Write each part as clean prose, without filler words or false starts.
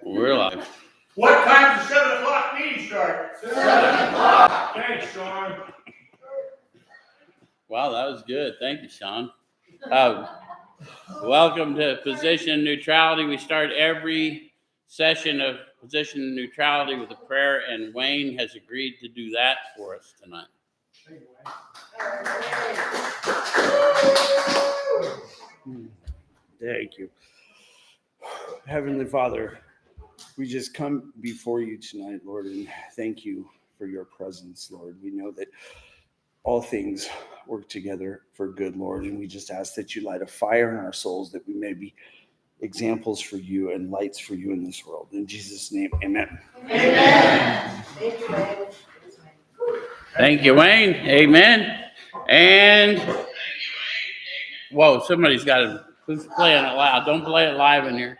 We're live. What time does the 7 o'clock meeting start? 7 o'clock. Thanks, Sean. Wow, that was good. Thank you, Sean. Welcome to Position Neutrality. We start every session of Position Neutrality with a prayer, and Wayne has agreed to do that for us tonight. Thank you. Heavenly Father, we just come before you tonight, Lord, and thank you for your presence, Lord. We know that all things work together for good, Lord, and we just ask that you light a fire in our souls, that we may be examples for you and lights for you in this world. In Jesus' name, amen. Amen. Thank you, Wayne. Amen. And, whoa, somebody's got to, who's playing it loud? Don't play it live in here.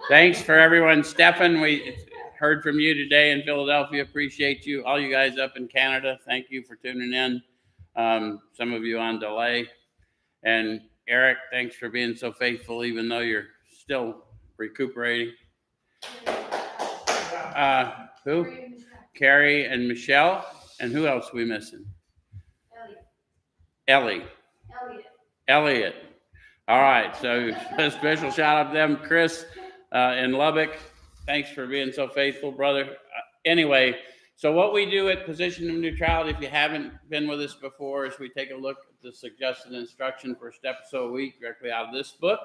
Thanks for everyone. Stefan, we heard from you today in Philadelphia. Appreciate you. All you guys up in Canada, thank you for tuning in. Some of you on delay. And Eric, thanks for being so faithful, even though you're still recuperating. Who? Carrie and Michelle. And who else are we missing? Elliot. All right, so a special shout out to them. Chris in Lubbock, thanks for being so faithful, brother. Anyway, so what we do at Position of Neutrality, if you haven't been with us before, is we take a look at the suggested instruction for steps a week directly out of this book.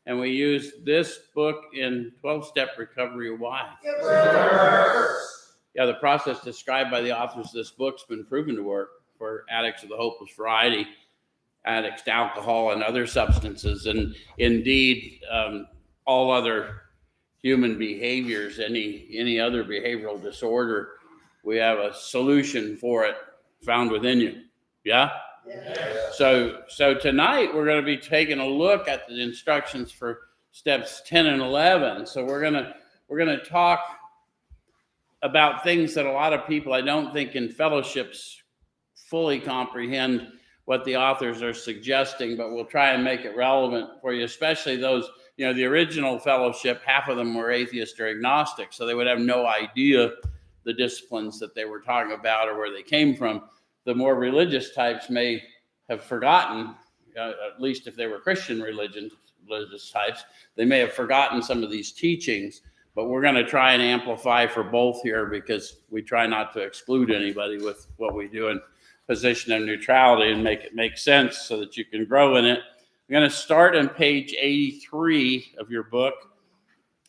And we use this book in 12-step recovery. Why? Yeah, the process described by the authors of this book's been proven to work for addicts of the hopeless variety, addicts to alcohol and other substances, and indeed all other human behaviors, any other behavioral disorder. We have a solution for it found within you. Yeah? So tonight we're going to be taking a look at the instructions for steps 10 and 11. So we're going to talk about things that a lot of people, I don't think, in fellowships fully comprehend what the authors are suggesting, but we'll try and make it relevant for you, especially those, the original fellowship, half of them were atheist or agnostic, so they would have no idea the disciplines that they were talking about or where they came from. The more religious types may have forgotten, at least if they were Christian religious types, they may have forgotten some of these teachings, but we're going to try and amplify for both here because we try not to exclude anybody with what we do in Position of Neutrality and make it make sense so that you can grow in it. I'm going to start on page 83 of your book.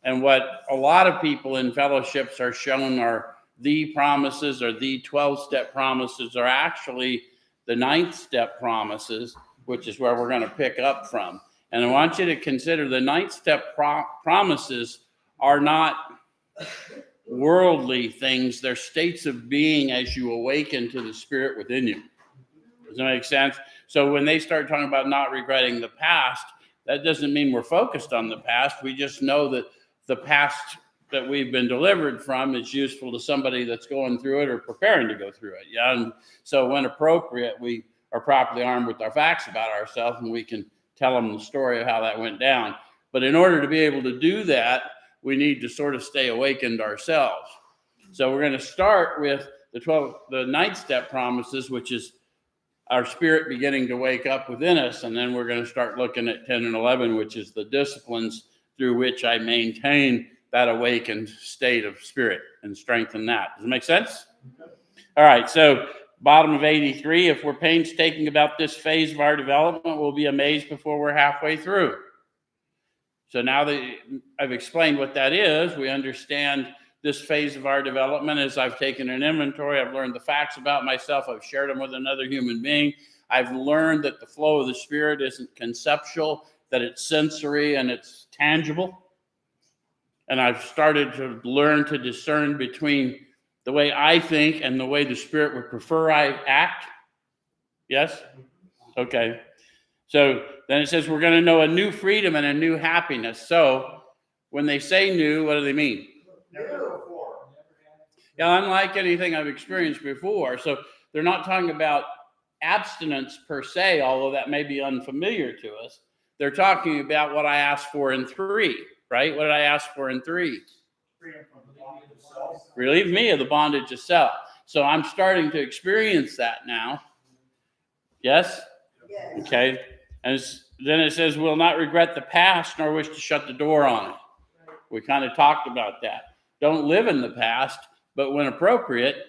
And what a lot of people in fellowships are shown are the promises or the 12-step promises are actually the 9th step promises, which is where we're going to pick up from. And I want you to consider the 9th step promises are not worldly things. They're states of being as you awaken to the spirit within you. Does that make sense? So when they start talking about not regretting the past, that doesn't mean we're focused on the past. We just know that the past that we've been delivered from is useful to somebody that's going through it or preparing to go through it. Yeah. And so when appropriate, we are properly armed with our facts about ourselves and we can tell them the story of how that went down. But in order to be able to do that, we need to sort of stay awakened ourselves. So we're going to start with the 9th step promises, which is our spirit beginning to wake up within us. And then we're going to start looking at 10 and 11, which is the disciplines through which I maintain that awakened state of spirit and strengthen that. Does it make sense? All right. So bottom of 83, if we're painstaking about this phase of our development, we'll be amazed before we're halfway through. So now that I've explained what that is, we understand this phase of our development as I've taken an inventory. I've learned the facts about myself. I've shared them with another human being. I've learned that the flow of the Spirit isn't conceptual, that it's sensory and it's tangible. And I've started to learn to discern between the way I think and the way the Spirit would prefer I act. Yes? Okay. So then it says we're going to know a new freedom and a new happiness. So when they say new, what do they mean? Never before. Yeah, unlike anything I've experienced before. So they're not talking about abstinence per se, although that may be unfamiliar to us. they're talking about what I asked for in 3, right? What did I ask for in 3? Freedom from the bondage of self. Relieve me of the bondage of self. So I'm starting to experience that now. Yes? Yes. Okay. And then it says, we'll not regret the past nor wish to shut the door on it. We kind of talked about that. Don't live in the past, but when appropriate,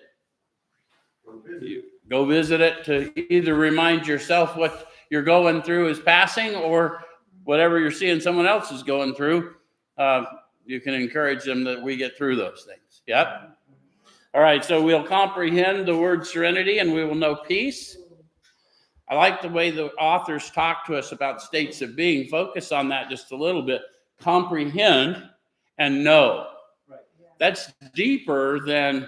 you go visit it to either remind yourself what you're going through is passing, or whatever you're seeing someone else is going through. You can encourage them that we get through those things. Yep. All right. So we'll comprehend the word serenity and we will know peace. I like the way the authors talk to us about states of being. Focus on that just a little bit. Comprehend and know. Right. That's deeper than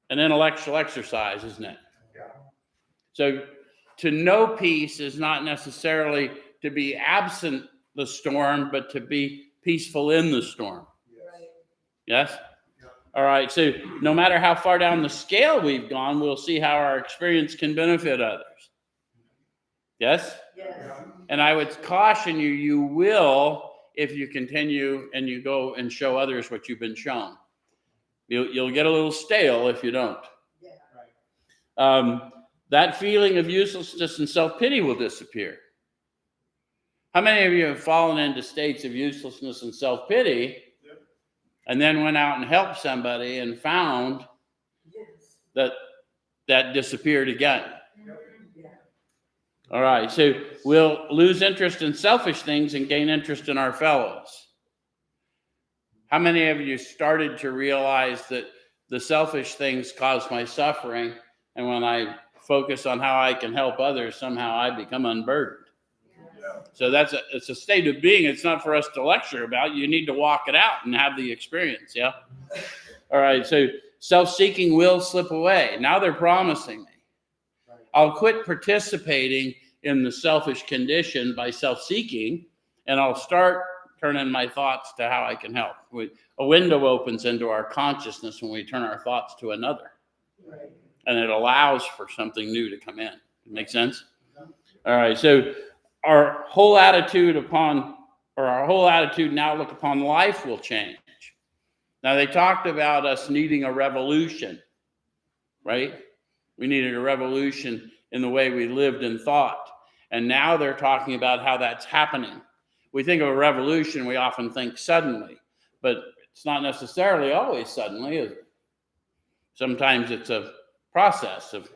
an intellectual exercise, isn't it? Yeah. So to know peace is not necessarily to be absent the storm, but to be peaceful in the storm. Right. Yes? Yeah. All right. So no matter how far down the scale we've gone, we'll see how our experience can benefit others. Yes? Yes. And I would caution you, you will if you continue and you go and show others what you've been shown. You'll get a little stale if you don't. Yeah. Right. That feeling of uselessness and self-pity will disappear. How many of you have fallen into states of uselessness and self-pity and then went out and helped somebody and found Yes. that disappeared again? Yeah. All right, so we'll lose interest in selfish things and gain interest in our fellows. How many of you started to realize that the selfish things cause my suffering, and when I focus on how I can help others, somehow I become unburdened? Yeah. So it's a state of being. It's not for us to lecture about. You need to walk it out and have the experience, yeah? All right, so self-seeking will slip away. Now they're promising me. I'll quit participating in the selfish condition by self-seeking, and I'll start turning my thoughts to how I can help. A window opens into our consciousness when we turn our thoughts to another, Right. and it allows for something new to come in. Make sense? All right, so our whole attitude and outlook upon life will change. Now, they talked about us needing a revolution, right? We needed a revolution in the way we lived and thought. And now they're talking about how that's happening. We think of a revolution, we often think suddenly, but it's not necessarily always suddenly, is it? Sometimes it's a process of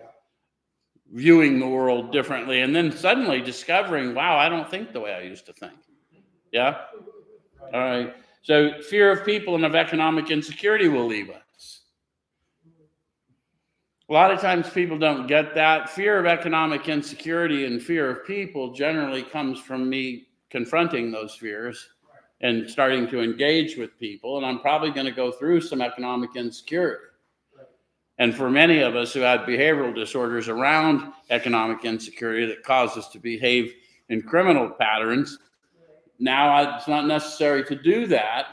viewing the world differently and then suddenly discovering, wow, I don't think the way I used to think. Yeah? All right. So fear of people and of economic insecurity will leave us. A lot of times people don't get that. Fear of economic insecurity and fear of people generally comes from me confronting those fears and starting to engage with people. And I'm probably going to go through some economic insecurity. And for many of us who have behavioral disorders around economic insecurity that cause us to behave in criminal patterns, now it's not necessary to do that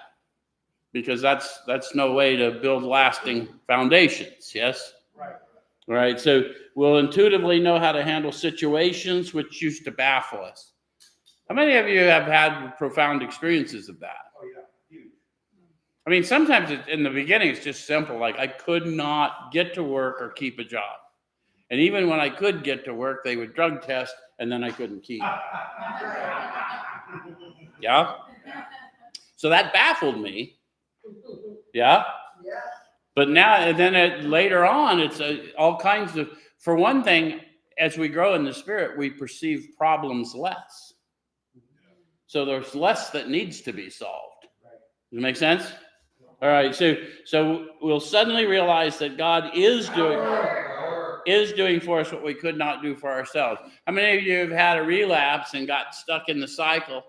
because that's no way to build lasting foundations. Yes? Right. All right. So we'll intuitively know how to handle situations which used to baffle us. How many of you have had profound experiences of that? Oh, yeah. Huge. I mean, sometimes in the beginning, it's just simple. Like I could not get to work or keep a job. And even when I could get to work, they would drug test and then I couldn't keep. Yeah. So that baffled me. Yeah. Yeah. But now, and then later on, it's all kinds of, for one thing, as we grow in the spirit, we perceive problems less. So there's less that needs to be solved. Does it make sense? All right. So we'll suddenly realize that God is doing for us what we could not do for ourselves. How many of you have had a relapse and got stuck in the cycle,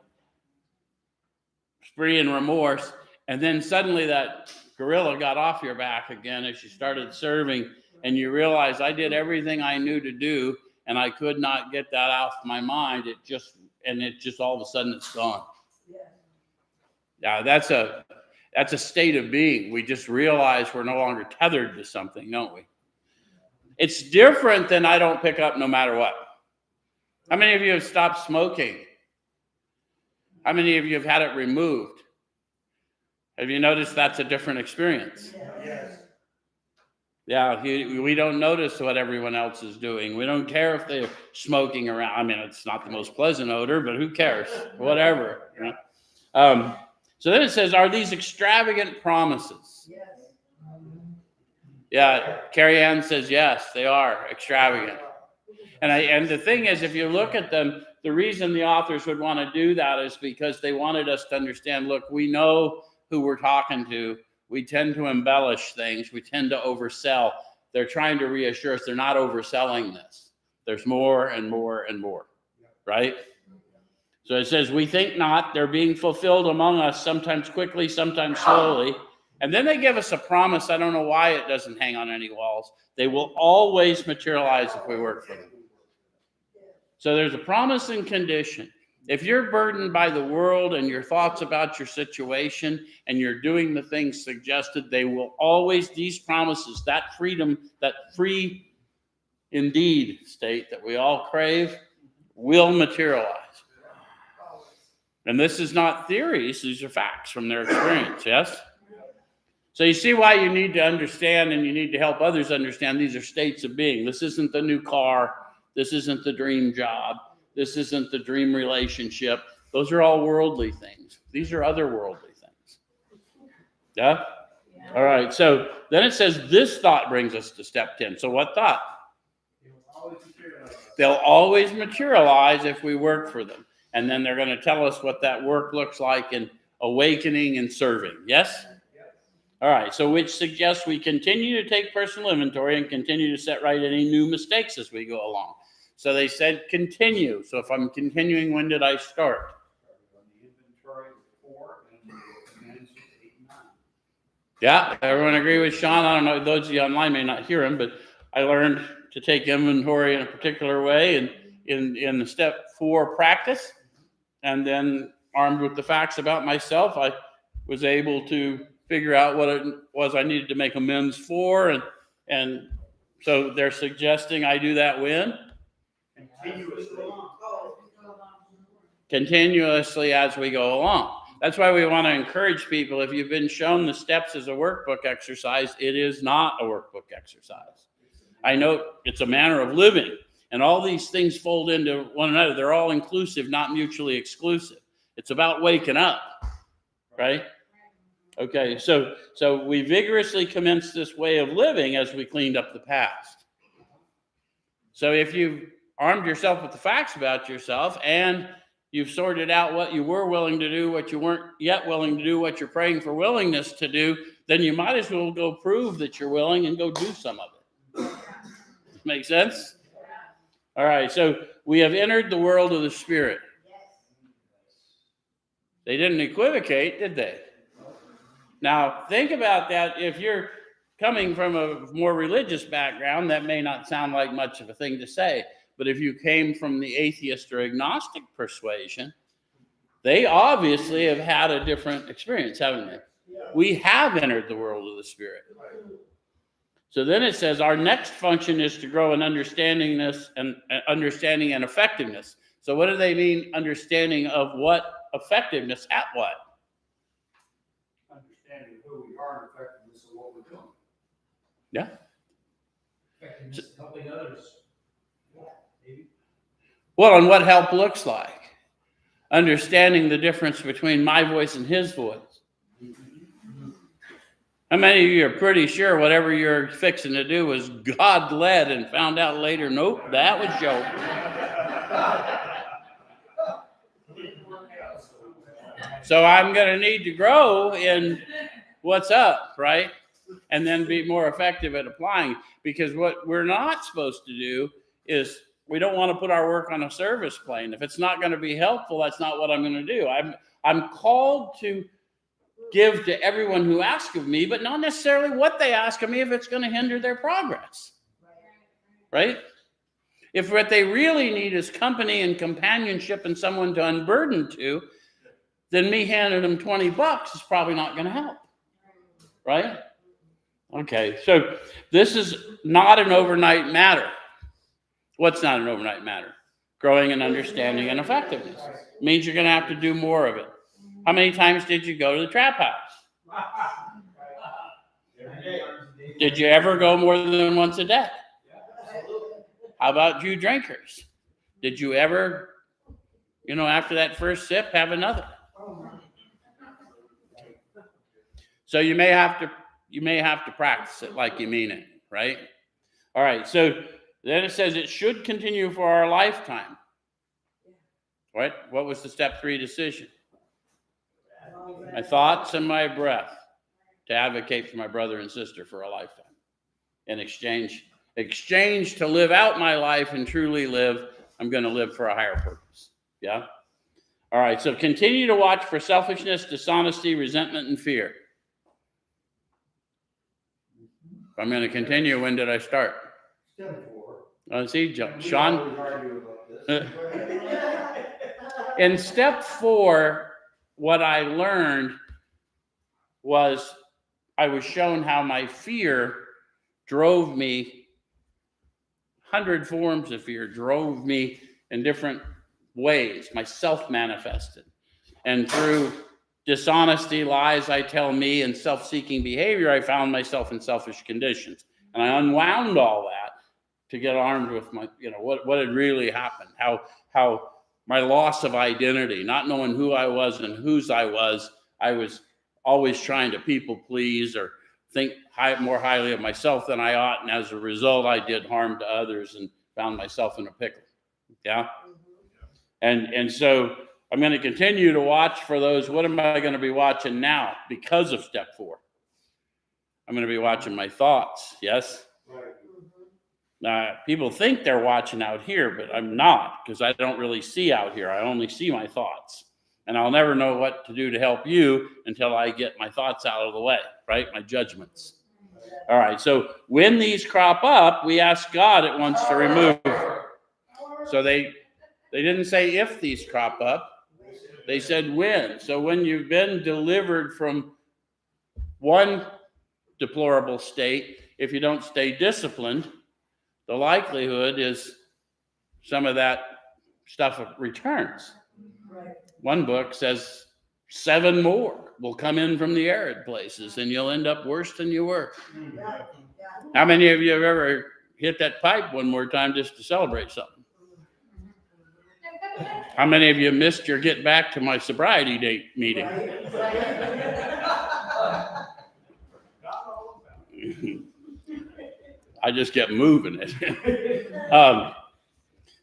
spree and remorse, and then suddenly that gorilla got off your back again as you started serving, and you realize I did everything I knew to do, and I could not get that off my mind. It just all of a sudden it's gone. Yeah. Yeah, that's a state of being. We just realize we're no longer tethered to something, don't we? It's different than I don't pick up no matter what. How many of you have stopped smoking How many of you have had it removed? Have you noticed that's a different experience? Yes. Yeah, we don't notice what everyone else is doing. We don't care if they're smoking around. I mean, it's not the most pleasant odor, but who cares? Whatever. You know? So then it says, are these extravagant promises? Yes. Yeah, Carrie Ann says, yes, they are extravagant. And the thing is, if you look at them, the reason the authors would want to do that is because they wanted us to understand, look, we know who we're talking to. We tend to embellish things. We tend to oversell. They're trying to reassure us they're not overselling this. There's more and more and more, right? So it says, we think not. They're being fulfilled among us, sometimes quickly, sometimes slowly. And then they give us a promise. I don't know why it doesn't hang on any walls. They will always materialize if we work for them. So there's a promise and condition. If you're burdened by the world and your thoughts about your situation and you're doing the things suggested, they will always, these promises, that freedom, that free indeed state that we all crave will materialize. And this is not theories, these are facts from their experience, yes? So you see why you need to understand and you need to help others understand these are states of being. This isn't the new car. This isn't the dream job. This isn't the dream relationship. Those are all worldly things. These are otherworldly things. Yeah? All right. So then it says this thought brings us to step 10. So what thought? They'll always materialize if we work for them. And then they're going to tell us what that work looks like in awakening and serving. Yes? All right. So which suggests we continue to take personal inventory and continue to set right any new mistakes as we go along. So they said continue. So if I'm continuing, when did I start? Yeah, everyone agree with Sean? I don't know, those of you online may not hear him, but I learned to take inventory in a particular way and in the step 4 practice. And then armed with the facts about myself, I was able to figure out what it was I needed to make amends for. And so they're suggesting I do that when? Continuously as we go along. That's why we want to encourage people. If you've been shown the steps as a workbook exercise, it is not a workbook exercise. I know it's a manner of living, and all these things fold into one another. They're all inclusive, not mutually exclusive. It's about waking up, right? Okay, so we vigorously commenced this way of living as we cleaned up the past. So if you've armed yourself with the facts about yourself and you've sorted out what you were willing to do, what you weren't yet willing to do, what you're praying for willingness to do, then you might as well go prove that you're willing and go do some of it. Make sense? All right, so we have entered the world of the Spirit. They didn't equivocate, did they? Now, think about that. If you're coming from a more religious background, that may not sound like much of a thing to say. But if you came from the atheist or agnostic persuasion, they obviously have had a different experience, haven't they? We have entered the world of the Spirit. So then it says our next function is to grow in understanding and effectiveness. So what do they mean, understanding of what? Effectiveness at what? Understanding who we are and effectiveness of what we're doing. Yeah. Effectiveness helping others. Maybe. Well, and what help looks like. Understanding the difference between my voice and his voice. How many of you are pretty sure whatever you're fixing to do was God-led and found out later, nope, that was Joe. So I'm going to need to grow in what's up, right? And then be more effective at applying. Because what we're not supposed to do is we don't want to put our work on a service plane. If it's not going to be helpful, that's not what I'm going to do. I'm called to give to everyone who asks of me, but not necessarily what they ask of me if it's going to hinder their progress. Right? If what they really need is company and companionship and someone to unburden to, then me handing them $20 is probably not going to help. Right? Okay, so this is not an overnight matter. What's not an overnight matter? growing in understanding and effectiveness. It means you're going to have to do more of it. How many times did you go to the trap house? Did you ever go more than once a day? How about you drinkers? Did you ever, after that first sip, have another? So you may have to practice it like you mean it, right? All right, so then it says it should continue for our lifetime. Right? What was the step 3 decision? My thoughts and my breath to advocate for my brother and sister for a lifetime. In exchange to live out my life and truly live, I'm going to live for a higher purpose. Yeah? All right, so continue to watch for selfishness, dishonesty, resentment, and fear. I'm going to continue. When did I start? Step 4. See, We Sean. always argue about this. In step 4, what I learned was I was shown how my fear drove me, 100 forms of fear drove me in different ways. Myself manifested. And through dishonesty, lies I tell me, and self-seeking behavior, I found myself in selfish conditions. And I unwound all that to get armed with my, what had really happened, how my loss of identity, not knowing who I was and whose I was always trying to people please or think more highly of myself than I ought. And as a result, I did harm to others and found myself in a pickle. Yeah. And so I'm going to continue to watch for those. What am I going to be watching now because of step 4? I'm going to be watching my thoughts. Yes. People think they're watching out here, but I'm not, because I don't really see out here. I only see my thoughts. And I'll never know what to do to help you until I get my thoughts out of the way, right? My judgments. All right, so when these crop up, we ask God at once to remove. So they didn't say if these crop up. They said when. So when you've been delivered from one deplorable state, if you don't stay disciplined, the likelihood is some of that stuff returns. Right. One book says 7 more will come in from the arid places, and you'll end up worse than you were. Yeah. How many of you have ever hit that pipe one more time just to celebrate something? How many of you missed your get back to my sobriety date meeting? I just kept moving it.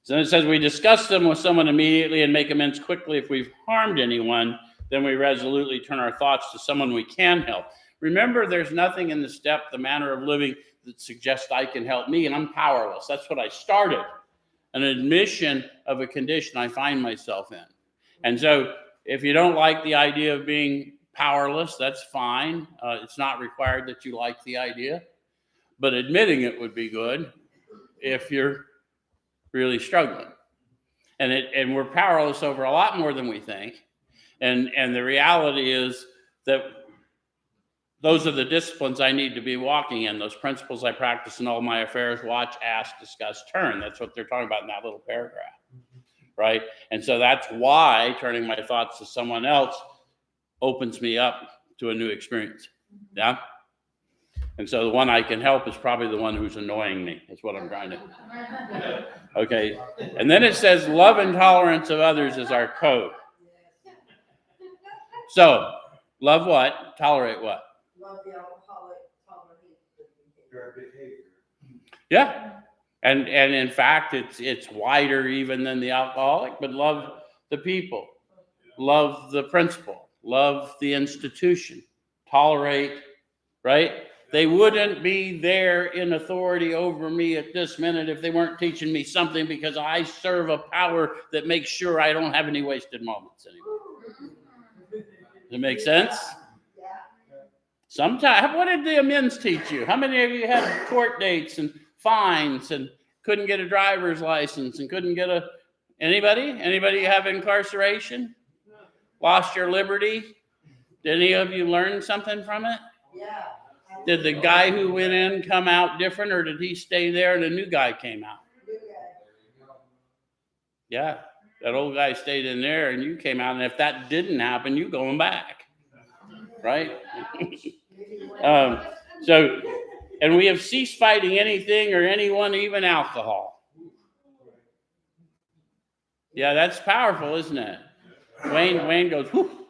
So it says we discuss them with someone immediately and make amends quickly. If we've harmed anyone, then we resolutely turn our thoughts to someone we can help. Remember, there's nothing in the step, the manner of living, that suggests I can help me, and I'm powerless. That's what I started. An admission of a condition I find myself in. And so if you don't like the idea of being powerless, that's fine. It's not required that you like the idea. But admitting it would be good if you're really struggling. And we're powerless over a lot more than we think. And the reality is that those are the disciplines I need to be walking in, those principles I practice in all my affairs: watch, ask, discuss, turn. That's what they're talking about in that little paragraph, right? And so that's why turning my thoughts to someone else opens me up to a new experience, yeah? And so the one I can help is probably the one who's annoying me. That's what I'm trying to. Okay. And then it says love and tolerance of others is our code. So love what? Tolerate what? Love the alcoholic, tolerate Your behavior. Yeah. And in fact, it's wider even than the alcoholic, but love the people, love the principle, love the institution, tolerate, right? They wouldn't be there in authority over me at this minute if they weren't teaching me something, because I serve a power that makes sure I don't have any wasted moments anymore. Does it make sense? Yeah. Sometimes, what did the amends teach you? How many of you had court dates and fines and couldn't get a driver's license and couldn't get anybody have incarceration? Lost your liberty? Did any of you learn something from it? Yeah. Did the guy who went in come out different, or did he stay there and a new guy came out? Yeah, that old guy stayed in there and you came out. And if that didn't happen, you going back. Right? So, and we have ceased fighting anything or anyone, even alcohol. Yeah, that's powerful, isn't it? Wayne goes, whew.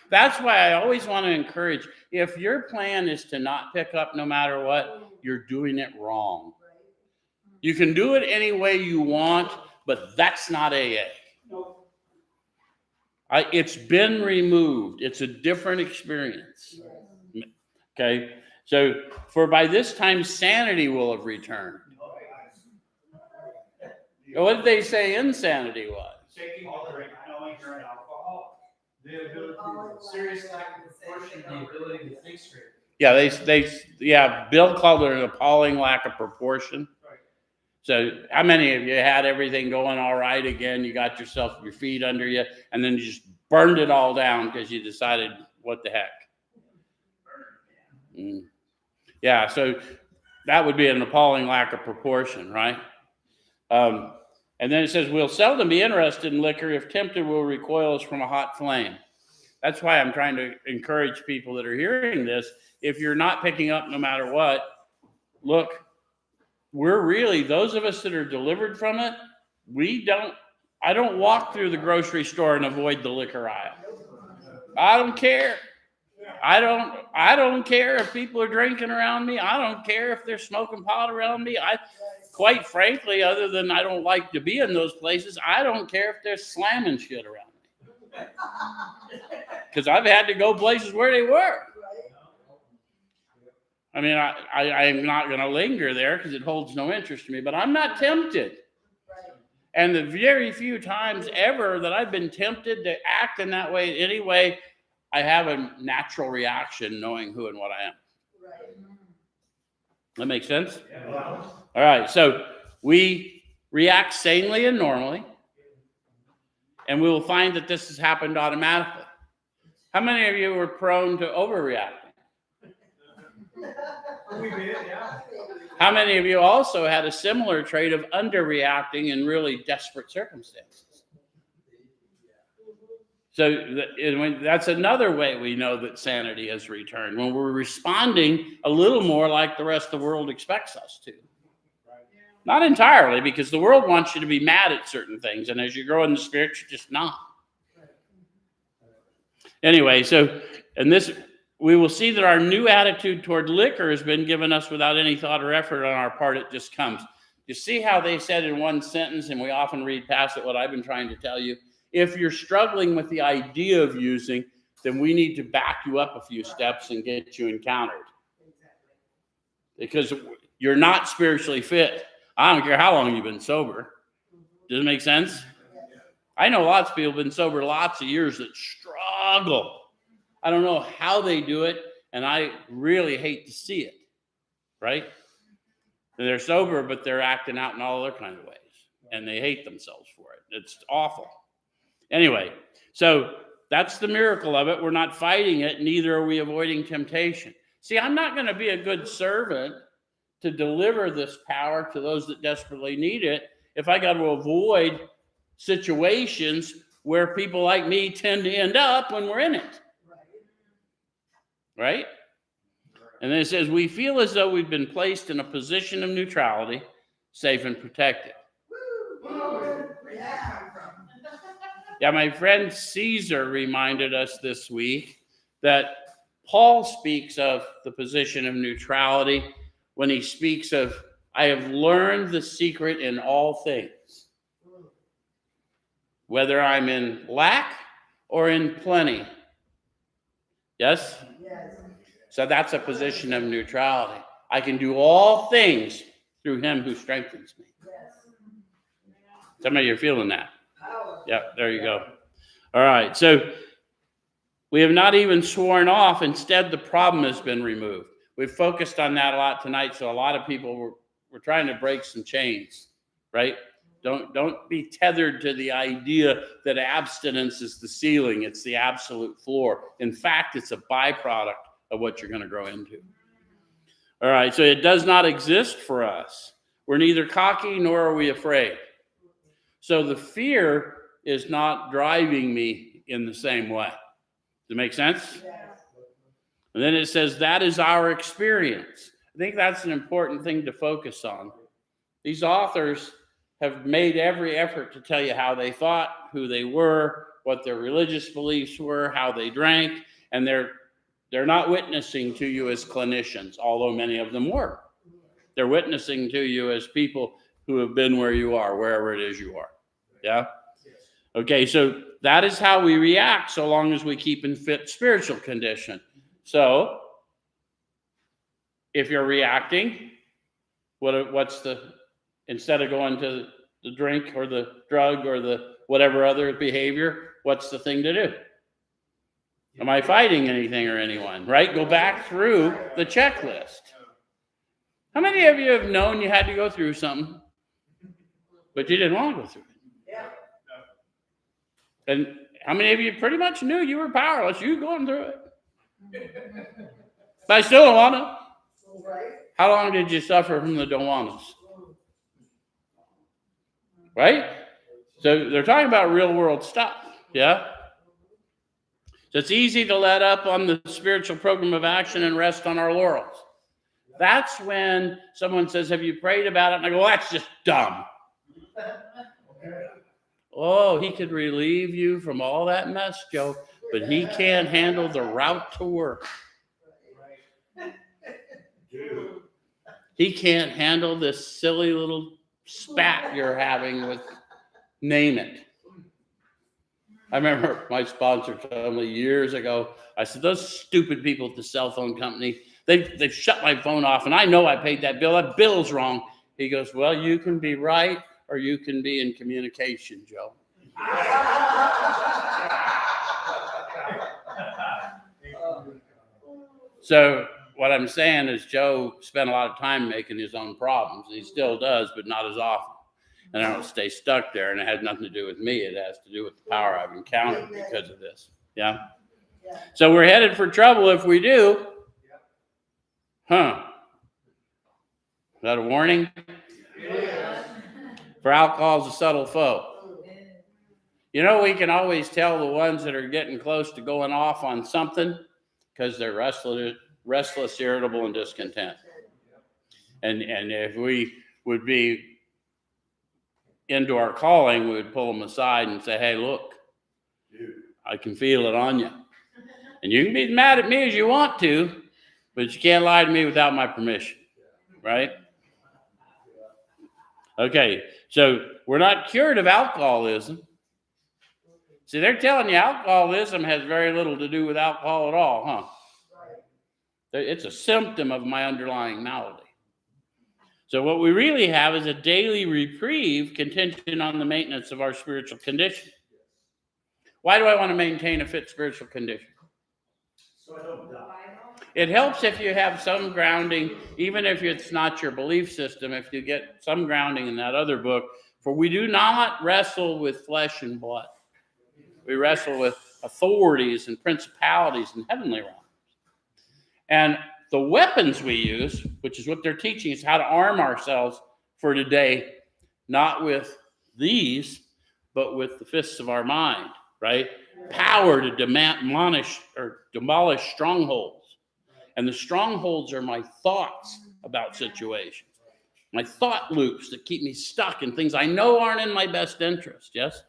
That's why I always want to encourage, if your plan is to not pick up no matter what, you're doing it wrong. You can do it any way you want, but that's not AA. It's been removed. It's a different experience. Okay? So, for by this time, sanity will have returned. What did they say insanity was? Taking a drink, knowing you're an alcoholic. The ability, serious lack of proportion, the ability to think straight. Yeah, Bill called it an appalling lack of proportion. Right. So how many of you had everything going all right again? You got your feet under you, and then you just burned it all down because you decided, what the heck? Yeah, so that would be an appalling lack of proportion, right? And then it says, we'll seldom be interested in liquor. If tempted, we'll recoil as from a hot flame. That's why I'm trying to encourage people that are hearing this. If you're not picking up no matter what, look, we're really, those of us that are delivered from it, I don't walk through the grocery store and avoid the liquor aisle. I don't care. I don't care if people are drinking around me. I don't care if they're smoking pot around me. Quite frankly, other than I don't like to be in those places, I don't care if they're slamming shit around me. Because I've had to go places where they were. I mean, I'm not going to linger there because it holds no interest to me, but I'm not tempted. And the very few times ever that I've been tempted to act in that way anyway, I have a natural reaction knowing who and what I am. That makes sense? Yeah. All right, so we react sanely and normally, and we will find that this has happened automatically. How many of you were prone to overreacting? We did, yeah. How many of you also had a similar trait of underreacting in really desperate circumstances? So that's another way we know that sanity has returned, when we're responding a little more like the rest of the world expects us to. Not entirely, because the world wants you to be mad at certain things, and as you grow in the spirit, you're just not. Anyway, we will see that our new attitude toward liquor has been given us without any thought or effort on our part. It just comes. You see how they said in one sentence, and we often read past it, what I've been trying to tell you. If you're struggling with the idea of using, then we need to back you up a few steps and get you encountered. Because you're not spiritually fit. I don't care how long you've been sober. Does it make sense? I know lots of people have been sober lots of years that struggle. I don't know how they do it, and I really hate to see it, right? And they're sober, but they're acting out in all other kind of ways, and they hate themselves for it. It's awful. Anyway, so that's the miracle of it. We're not fighting it, neither are we avoiding temptation. See, I'm not going to be a good servant to deliver this power to those that desperately need it if I got to avoid situations where people like me tend to end up when we're in it. Right? And then it says, we feel as though we've been placed in a position of neutrality, safe and protected. Yeah, my friend Caesar reminded us this week that Paul speaks of the position of neutrality when he speaks of, I have learned the secret in all things, whether I'm in lack or in plenty. Yes? Yes. So that's a position of neutrality. I can do all things through him who strengthens me. Yes. Some of you are feeling that. Yeah, there you go. All right, so we have not even sworn off. Instead, the problem has been removed. We've focused on that a lot tonight, so a lot of people we're trying to break some chains, right? Don't be tethered to the idea that abstinence is the ceiling. It's the absolute floor. In fact, it's a byproduct of what you're going to grow into. All right, so it does not exist for us. We're neither cocky nor are we afraid. So the fear is not driving me in the same way. Does it make sense? And then it says, that is our experience. I think that's an important thing to focus on. These authors have made every effort to tell you how they thought, who they were, what their religious beliefs were, how they drank, and they're not witnessing to you as clinicians, although many of them were. They're witnessing to you as people who have been where you are, wherever it is you are. Yeah? Okay, so that is how we react so long as we keep in fit spiritual condition. So, if you're reacting, instead of going to the drink or the drug or the whatever other behavior, what's the thing to do? Am I fighting anything or anyone, right? Go back through the checklist. How many of you have known you had to go through something, but you didn't want to go through it? And how many of you pretty much knew you were powerless? You were going through it. But I still don't want to. How long did you suffer from the don't want us? Right? So they're talking about real world stuff. Yeah? So it's easy to let up on the spiritual program of action and rest on our laurels. That's when someone says, have you prayed about it? And I go, well, that's just dumb. Oh, he could relieve you from all that mess, Joe, but he can't handle the route to work. He can't handle this silly little spat you're having with name it. I remember my sponsor told me years ago, I said, those stupid people at the cell phone company, they've shut my phone off, and I know I paid that bill. That bill's wrong. He goes, well, you can be right, or you can be in communication, Joe. So what I'm saying is Joe spent a lot of time making his own problems. And he still does, but not as often. And I don't stay stuck there. And it has nothing to do with me. It has to do with the power I've encountered because of this. Yeah? So we're headed for trouble if we do. Huh? Is that a warning? For alcohol is a subtle foe. You know, we can always tell the ones that are getting close to going off on something because they're restless, irritable, and discontent. And if we would be into our calling, we would pull them aside and say, hey, look, I can feel it on you. And you can be mad at me as you want to, but you can't lie to me without my permission, right? Okay, so we're not cured of alcoholism. See, they're telling you alcoholism has very little to do with alcohol at all, huh? It's a symptom of my underlying malady. So what we really have is a daily reprieve contingent on the maintenance of our spiritual condition. Why do I want to maintain a fit spiritual condition? So I don't die. It helps if you have some grounding, even if it's not your belief system, if you get some grounding in that other book. For we do not wrestle with flesh and blood. We wrestle with authorities and principalities in heavenly realms. And the weapons we use, which is what they're teaching, is how to arm ourselves for today, not with these, but with the fists of our mind, right? Power to demolish strongholds. And the strongholds are my thoughts about situations, my thought loops that keep me stuck in things I know aren't in my best interest, yes?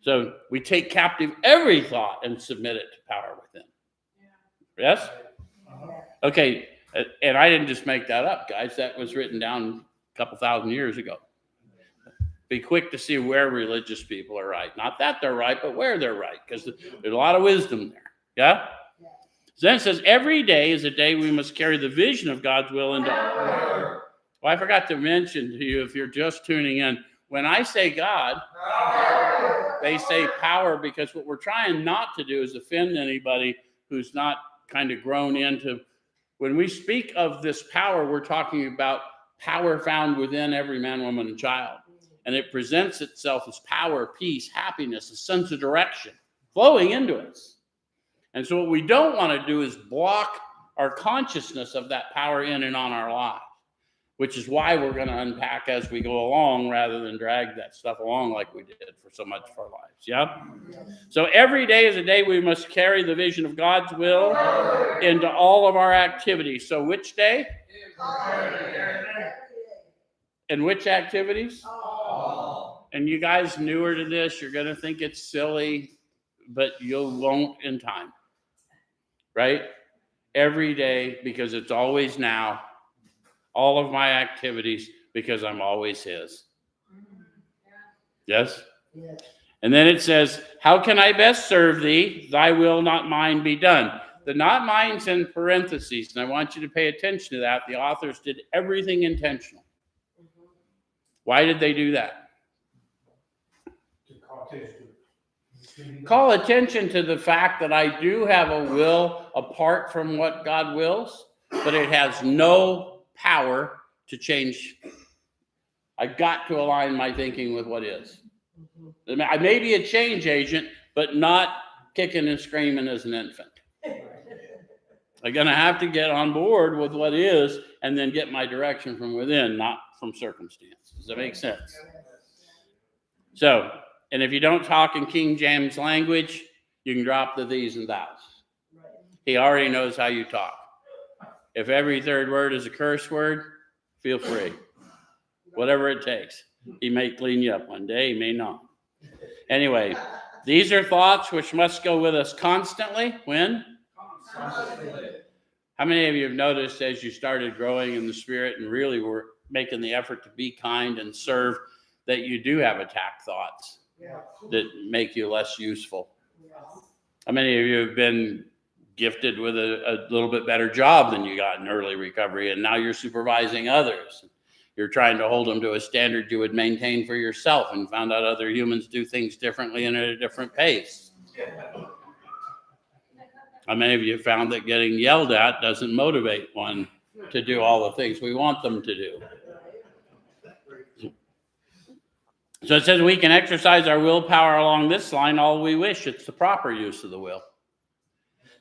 So we take captive every thought and submit it to power within. Yes? Okay, and I didn't just make that up, guys. That was written down a couple thousand years ago. Be quick to see where religious people are right. Not that they're right, but where they're right, because there's a lot of wisdom there. Yeah? So then it says, every day is a day we must carry the vision of God's will into our. Well, I forgot to mention to you, if you're just tuning in, when I say God, they say power, because what we're trying not to do is offend anybody who's not kind of grown into. When we speak of this power, we're talking about power found within every man, woman, and child. And it presents itself as power, peace, happiness, a sense of direction flowing into us. And so what we don't want to do is block our consciousness of that power in and on our lives. which is why we're going to unpack as we go along rather than drag that stuff along like we did for so much of our lives. Yeah? So every day is a day we must carry the vision of God's will into all of our activities. So which day? And which activities? And you guys newer to this, you're going to think it's silly, but you won't in time. Right? Every day, because it's always now. All of my activities, because I'm always his. Yes? Yes. And then it says, how can I best serve thee? Thy will, not mine, be done. The not mine's in parentheses, and I want you to pay attention to that. The authors did everything intentional. Why did they do that? To call attention to. Call attention to the fact that I do have a will apart from what God wills, but it has no power to change. I've got to align my thinking with what is. I may be a change agent, but not kicking and screaming as an infant. I'm going to have to get on board with what is and then get my direction from within, not from circumstance. Does that make sense? So, and if you don't talk in King James language, you can drop the these and thous. He already knows how you talk. If every third word is a curse word, feel free. Whatever it takes. He may clean you up one day, he may not. Anyway, these are thoughts which must go with us constantly. When? Constantly. How many of you have noticed as you started growing in the Spirit and really were making the effort to be kind and serve, that you do have attack thoughts that make you less useful? How many of you have been gifted with a little bit better job than you got in early recovery, and now you're supervising others? You're trying to hold them to a standard you would maintain for yourself, and found out other humans do things differently and at a different pace. How many of you found that getting yelled at doesn't motivate one to do all the things we want them to do? So it says we can exercise our willpower along this line all we wish. It's the proper use of the will.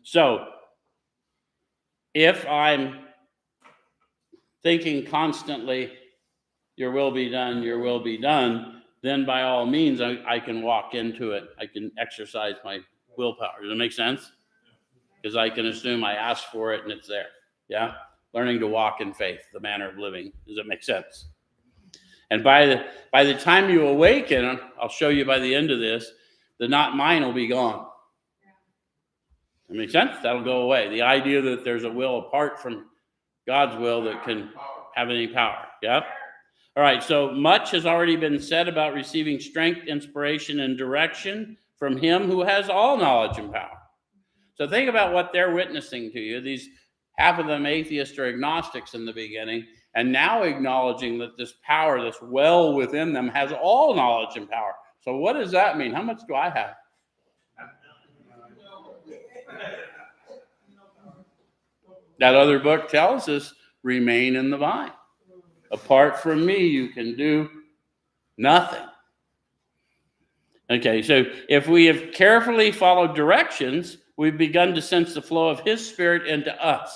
So if I'm thinking constantly, your will be done, then by all means, I can walk into it. I can exercise my willpower. Does that make sense? Because I can assume I asked for it and it's there. Yeah? Learning to walk in faith, the manner of living. Does that make sense? And by the time you awaken, I'll show you by the end of this, the not mine will be gone. That makes sense? That'll go away. The idea that there's a will apart from God's will that can have any power. Yeah? All right, so much has already been said about receiving strength, inspiration, and direction from him who has all knowledge and power. So think about what they're witnessing to you. These half of them atheists or agnostics in the beginning, and now acknowledging that this power, this well within them, has all knowledge and power. So what does that mean? How much do I have? That other book tells us, remain in the vine. Apart from me, you can do nothing. Okay, so if we have carefully followed directions, we've begun to sense the flow of his Spirit into us.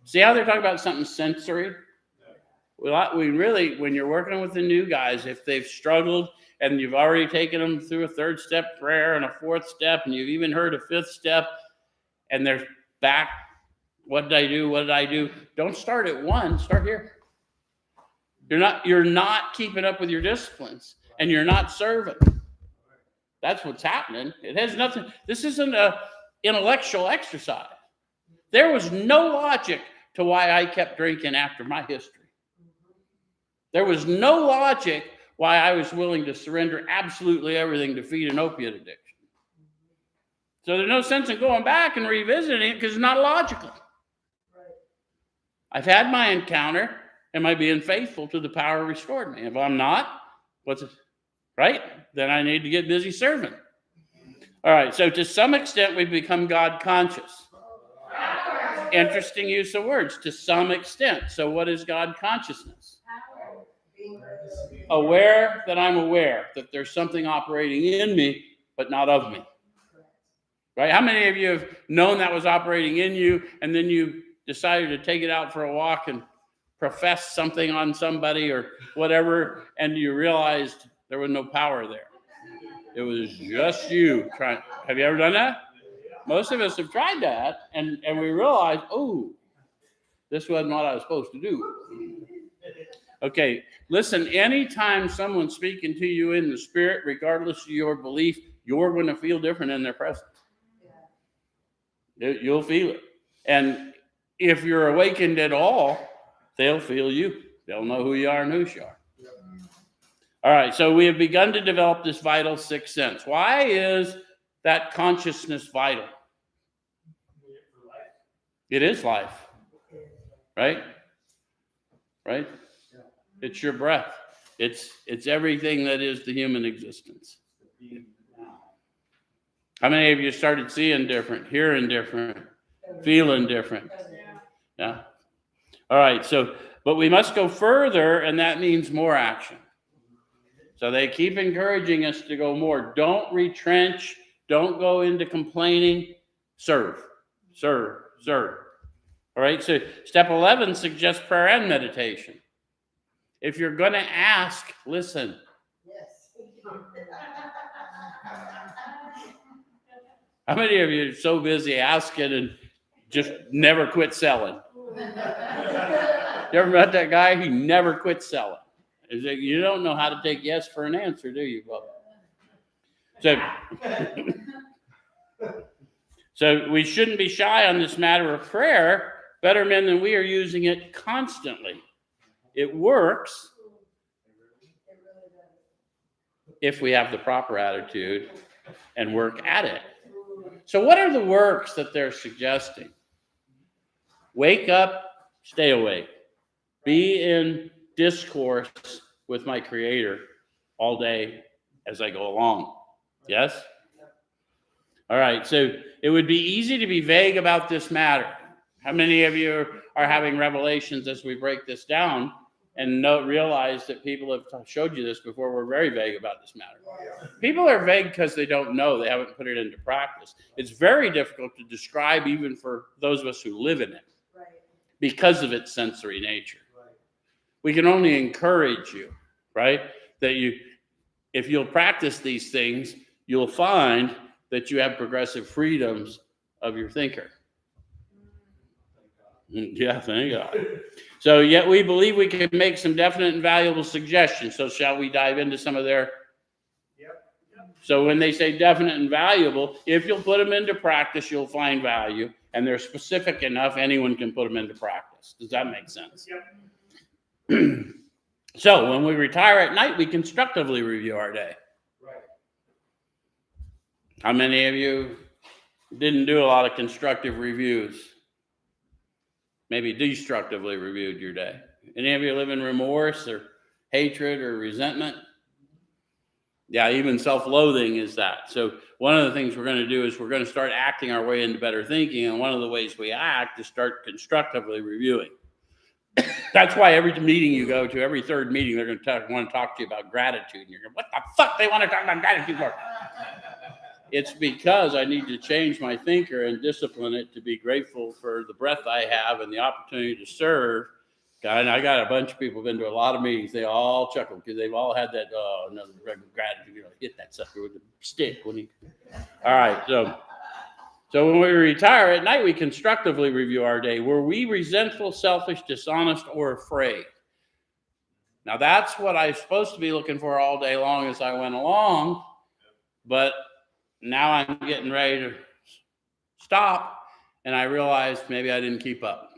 See how they're talking about something sensory? We really, when you're working with the new guys, if they've struggled and you've already taken them through a 3rd step prayer and a 4th step, and you've even heard a 5th step, and they're back, what did I do? What did I do? Don't start at 1, start here. You're not keeping up with your disciplines, and you're not serving. That's what's happening. It has nothing. This isn't an intellectual exercise. There was no logic to why I kept drinking after my history. There was no logic why I was willing to surrender absolutely everything to feed an opiate addiction. So there's no sense in going back and revisiting it because it's not logical. I've had my encounter. Am I being faithful to the power restored me? If I'm not, what's it? Right? Then I need to get busy serving. All right, so to some extent, we've become God conscious. Interesting use of words, to some extent. So what is God consciousness? Aware that I'm aware that there's something operating in me, but not of me. Right? How many of you have known that was operating in you, and then you decided to take it out for a walk and professed something on somebody or whatever, and you realized there was no power there. It was just you trying. Have you ever done that? Most of us have tried that, and we realize, oh, this wasn't what I was supposed to do. Okay, listen, anytime someone's speaking to you in the spirit, regardless of your belief, you're going to feel different in their presence. You'll feel it. And if you're awakened at all, they'll feel you. They'll know who you are and whose you are. All right, so we have begun to develop this vital sixth sense. Why is that consciousness vital? It is life, right? Right? It's your breath. It's everything that is the human existence. How many of you started seeing different, hearing different, feeling different? Yeah. All right, but we must go further, and that means more action. So they keep encouraging us to go more. Don't retrench. Don't go into complaining. Serve. All right, so step 11 suggests prayer and meditation. If you're going to ask, listen. Yes. How many of you are so busy asking and just never quit selling? You ever met that guy? He never quit selling. You don't know how to take yes for an answer, do you, Bob? So we shouldn't be shy on this matter of prayer. Better men than we are using it constantly. It works if we have the proper attitude and work at it. So what are the works that they're suggesting? Wake up, stay awake. Be in discourse with my Creator all day as I go along. Yes? All right, so it would be easy to be vague about this matter. How many of you are having revelations as we break this down and realize that people have showed you this before? We're very vague about this matter. People are vague because they don't know. They haven't put it into practice. It's very difficult to describe even for those of us who live in it because of its sensory nature. We can only encourage you, right? That if you'll practice these things, you'll find that you have progressive freedoms of your thinker. Yeah, thank God. So yet we believe we can make some definite and valuable suggestions. So shall we dive into some of their? So when they say definite and valuable, if you'll put them into practice, you'll find value. And they're specific enough, anyone can put them into practice. Does that make sense? Yep. So when we retire at night, we constructively review our day. Right. How many of you didn't do a lot of constructive reviews? Maybe destructively reviewed your day. Any of you live in remorse or hatred or resentment? Yeah, even self-loathing is that. So one of the things we're going to do is we're going to start acting our way into better thinking. And one of the ways we act is start constructively reviewing. That's why every meeting you go to, every third meeting, they're going to want to talk to you about gratitude. And you're going, what the fuck they want to talk about gratitude for? It's because I need to change my thinker and discipline it to be grateful for the breath I have and the opportunity to serve. And I got a bunch of people who've been to a lot of meetings. They all chuckle because they've all had that, another regular gratitude. You know, hit that sucker with a stick. All right, so when we retire at night, we constructively review our day. Were we resentful, selfish, dishonest, or afraid? Now, that's what I was supposed to be looking for all day long as I went along. But now I'm getting ready to stop, and I realized maybe I didn't keep up.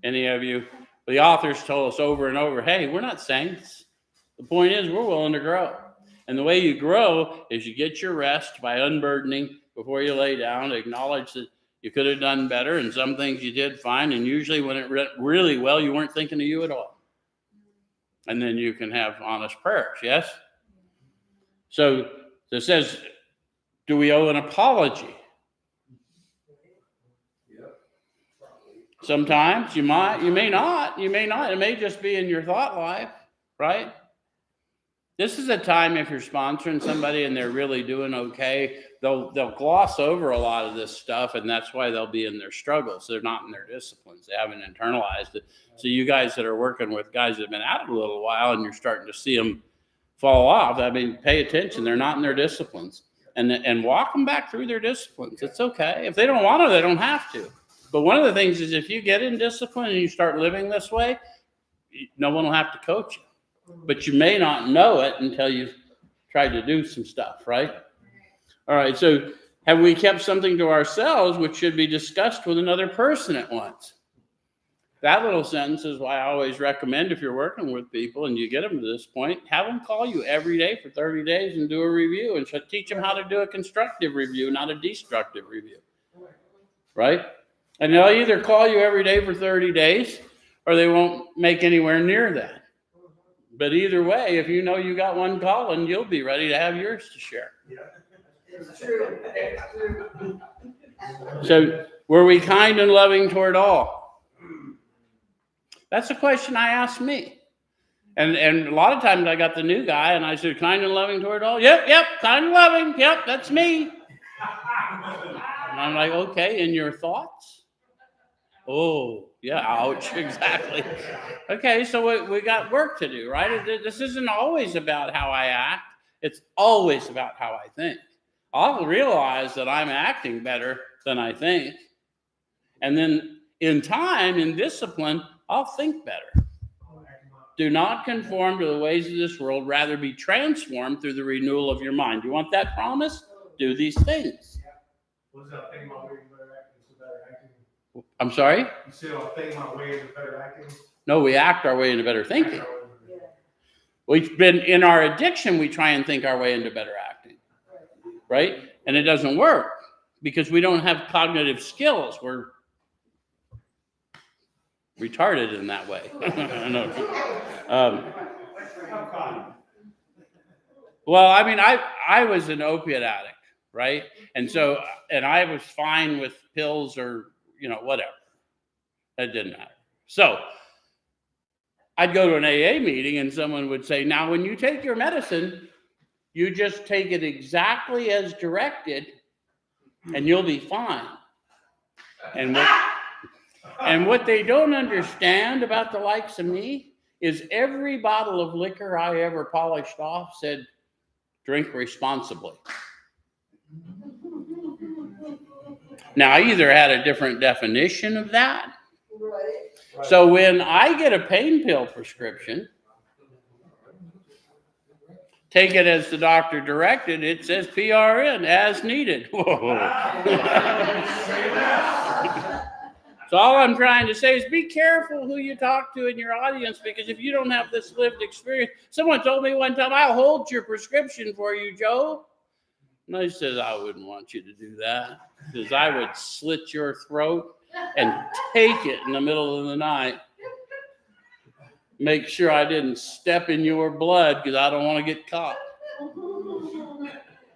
Any of you? The authors told us over and over, hey, we're not saints. The point is we're willing to grow. And the way you grow is you get your rest by unburdening before you lay down, acknowledge that you could have done better, and some things you did fine, and usually when it went really well, you weren't thinking of you at all. And then you can have honest prayers, yes? So it says, do we owe an apology? Sometimes you might, you may not. It may just be in your thought life, right? This is a time if you're sponsoring somebody and they're really doing okay, they'll gloss over a lot of this stuff, and that's why they'll be in their struggles. They're not in their disciplines. They haven't internalized it. So you guys that are working with guys that have been at it a little while and you're starting to see them fall off, I mean, pay attention. They're not in their disciplines. And walk them back through their disciplines. It's okay. If they don't want to, they don't have to. But one of the things is if you get in discipline and you start living this way, no one will have to coach you. But you may not know it until you've tried to do some stuff, right? All right, so have we kept something to ourselves which should be discussed with another person at once? That little sentence is why I always recommend if you're working with people and you get them to this point, have them call you every day for 30 days and do a review and teach them how to do a constructive review, not a destructive review, right? And they'll either call you every day for 30 days or they won't make anywhere near that. But either way, if you know you got one calling, you'll be ready to have yours to share. It's true. It's true. So were we kind and loving toward all? That's a question I ask me. And a lot of times I got the new guy and I said, kind and loving toward all? Yep, kind and loving. Yep, that's me. And I'm like, okay, and your thoughts? Oh, yeah, ouch, exactly. Okay, so we got work to do, right? This isn't always about how I act. It's always about how I think. I'll realize that I'm acting better than I think. And then in time, in discipline, I'll think better. Do not conform to the ways of this world. Rather be transformed through the renewal of your mind. You want that promise? Do these things. Was that thing about way to better acting? So better acting. I'm sorry? You said a thing about way to better acting? No, we act our way into better thinking. We've been in our addiction, we try and think our way into better acting. Right? And it doesn't work because we don't have cognitive skills. We're retarded in that way. Well, I mean, I was an opiate addict, right? And I was fine with pills or, whatever. It didn't matter. So I'd go to an AA meeting and someone would say, now, when you take your medicine, you just take it exactly as directed and you'll be fine. And what they don't understand about the likes of me is every bottle of liquor I ever polished off said, drink responsibly. Now, I either had a different definition of that. Right. So when I get a pain pill prescription, take it as the doctor directed, it says PRN, as needed. So all I'm trying to say is be careful who you talk to in your audience, because if you don't have this lived experience, someone told me one time, I'll hold your prescription for you, Joe. And I said, I wouldn't want you to do that because I would slit your throat and take it in the middle of the night. Make sure I didn't step in your blood because I don't want to get caught.